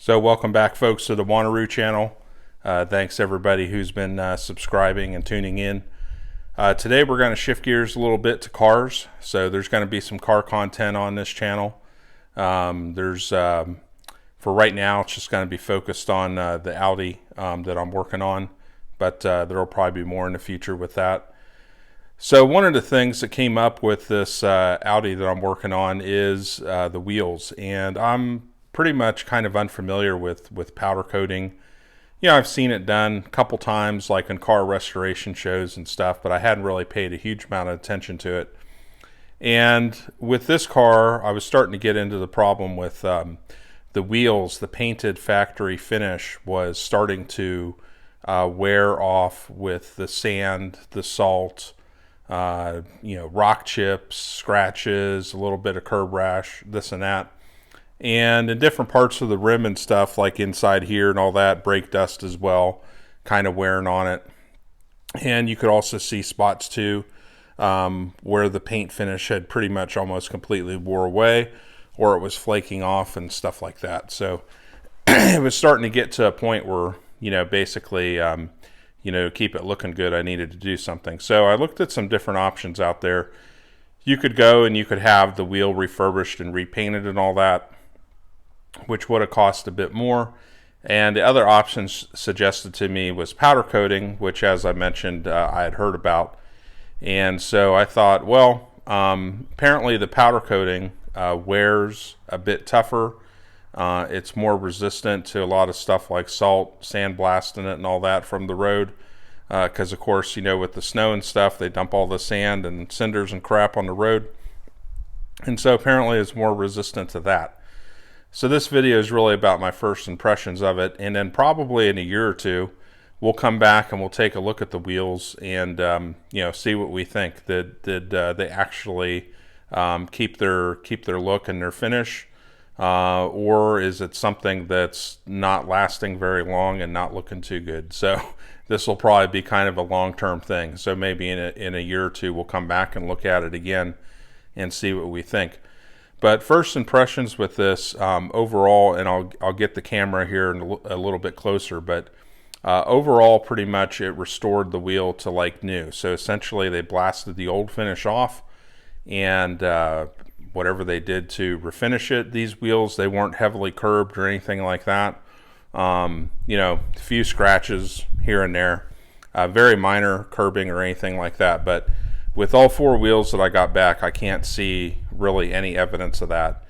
So welcome back, folks, to the Wanneroo channel. Thanks everybody who's been subscribing and tuning in. Today we're going to shift gears a little bit to cars. So there's going to be some car content on this channel. For right now, it's just going to be focused on the Audi that I'm working on, but there will probably be more in the future with that. So one of the things that came up with this Audi that I'm working on is the wheels, and I'm pretty much kind of unfamiliar with powder coating. You know, I've seen it done a couple times, like in car restoration shows and stuff, but I hadn't really paid a huge amount of attention to it. And with this car, I was starting to get into the problem with the wheels. The painted factory finish was starting to wear off with the sand, the salt, rock chips, scratches, a little bit of curb rash, this and that. And in different parts of the rim and stuff, like inside here and all that, brake dust as well, kind of wearing on it. And you could also see spots too, where the paint finish had pretty much almost completely wore away, or it was flaking off and stuff like that. So it was starting to get to a point where, basically, to keep it looking good, I needed to do something. So I looked at some different options out there. You could go and you could have the wheel refurbished and repainted and all that, which would have cost a bit more. And the other options suggested to me was powder coating, which, as I mentioned, I had heard about. And so I thought, well, apparently the powder coating wears a bit tougher. It's more resistant to a lot of stuff like salt, sandblasting it and all that from the road. Because, of course, with the snow and stuff, they dump all the sand and cinders and crap on the road. And so apparently it's more resistant to that. So this video is really about my first impressions of it, and then probably in a year or two, we'll come back and we'll take a look at the wheels and see what we think. Did they actually keep their look and their finish, or is it something that's not lasting very long and not looking too good? So this will probably be kind of a long-term thing. So maybe in a year or two, we'll come back and look at it again and see what we think. But first impressions with this overall, and I'll get the camera here a little bit closer, but overall pretty much it restored the wheel to like new. So essentially they blasted the old finish off, and whatever they did to refinish it, these wheels, they weren't heavily curbed or anything like that. A few scratches here and there, very minor curbing or anything like that, but with all four wheels that I got back, I can't see really any evidence of that.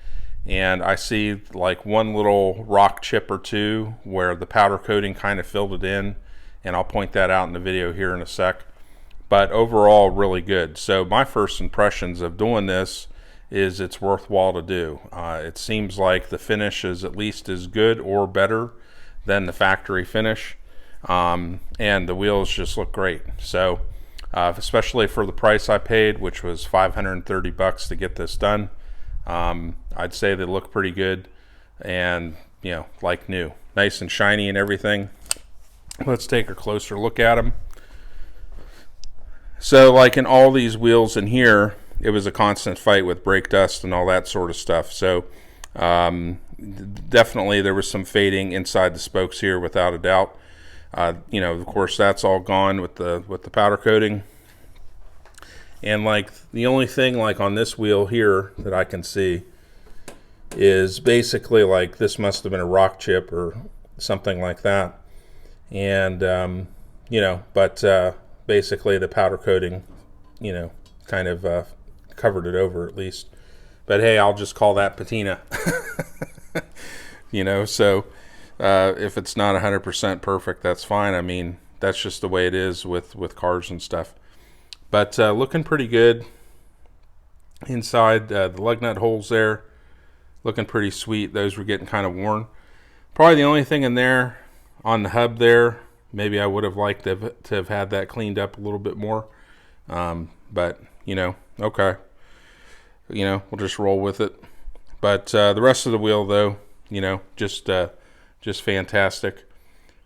And I see like one little rock chip or two where the powder coating kind of filled it in, and I'll point that out in the video here in a sec. But overall, really good. So my first impressions of doing this is it's worthwhile to do. It seems like the finish is at least as good or better than the factory finish, and the wheels just look great. So especially for the price I paid, which was $530 to get this done, I'd say they look pretty good and like new, nice and shiny and everything. Let's take a closer look at them. So like in all these wheels in here, it was a constant fight with brake dust and all that sort of stuff. So definitely there was some fading inside the spokes here, without a doubt. Of course, that's all gone with the powder coating. And like the only thing like on this wheel here that I can see is basically like this must have been a rock chip or something like that. And basically the powder coating, kind of covered it over at least. But hey, I'll just call that patina. So if it's not 100% perfect, that's fine. I mean, that's just the way it is with cars and stuff. But looking pretty good inside. The lug nut holes there, looking pretty sweet. Those were getting kind of worn. Probably the only thing in there on the hub there, maybe I would have liked to have had that cleaned up a little bit more. But, okay. We'll just roll with it. But the rest of the wheel, though, just fantastic.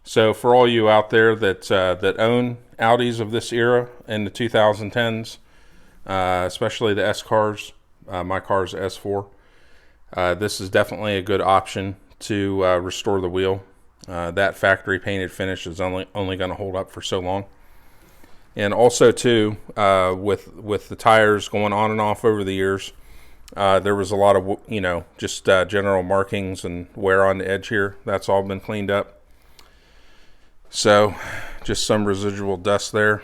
So for all you out there that own Audis of this era in the 2010s, especially the S cars, my car's S4, this is definitely a good option to restore the wheel. That factory painted finish is only going to hold up for so long. And also too, with the tires going on and off over the years, there was a lot of, just general markings and wear on the edge here. That's all been cleaned up. So just some residual dust there.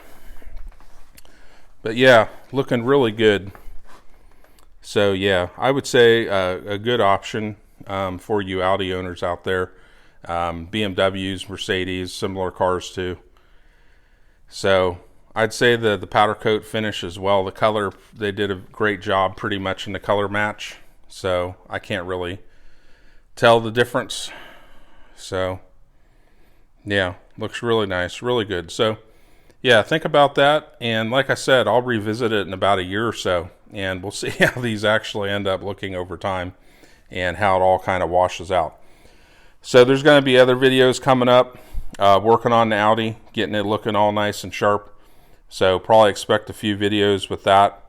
But yeah, looking really good. So yeah, I would say a good option for you Audi owners out there. BMWs, Mercedes, similar cars too. So I'd say the powder coat finish as well. The color, they did a great job pretty much in the color match. So I can't really tell the difference. So yeah, looks really nice, really good. So yeah, think about that. And like I said, I'll revisit it in about a year or so, and we'll see how these actually end up looking over time and how it all kind of washes out. So there's going to be other videos coming up, working on the Audi, getting it looking all nice and sharp. So probably expect a few videos with that.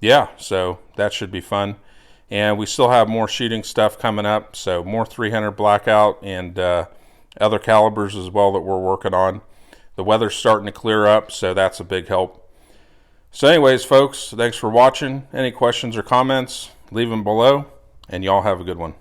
Yeah, so that should be fun. And we still have more shooting stuff coming up. So more 300 blackout and other calibers as well that we're working on. The weather's starting to clear up, so that's a big help. So anyways, folks, thanks for watching. Any questions or comments, leave them below, and y'all have a good one.